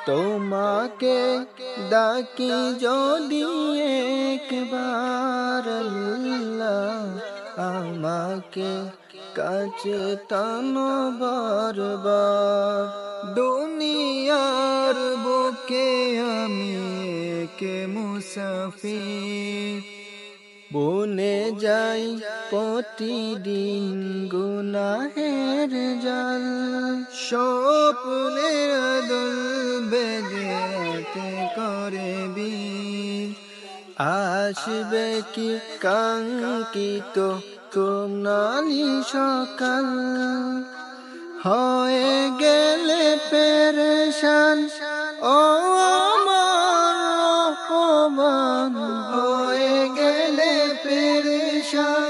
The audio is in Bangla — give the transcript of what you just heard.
তোমাকে ডাকি যদি একবার আল্লাহ, আমাকে কাছে টানো বারবার। দুনিয়ার বুকে আমি কে মুসাফির, বনে যাই প্রতিদিন গুনাহের জাল। স্বপ্নের দোল বেঁধে রাতে করে বীর, আসবে কি কাঙ্ক্ষিত সোনালি সকাল। হয়ে গেলে পেরেশান ও আমার রহমান, হয়ে গেলে পেরেশান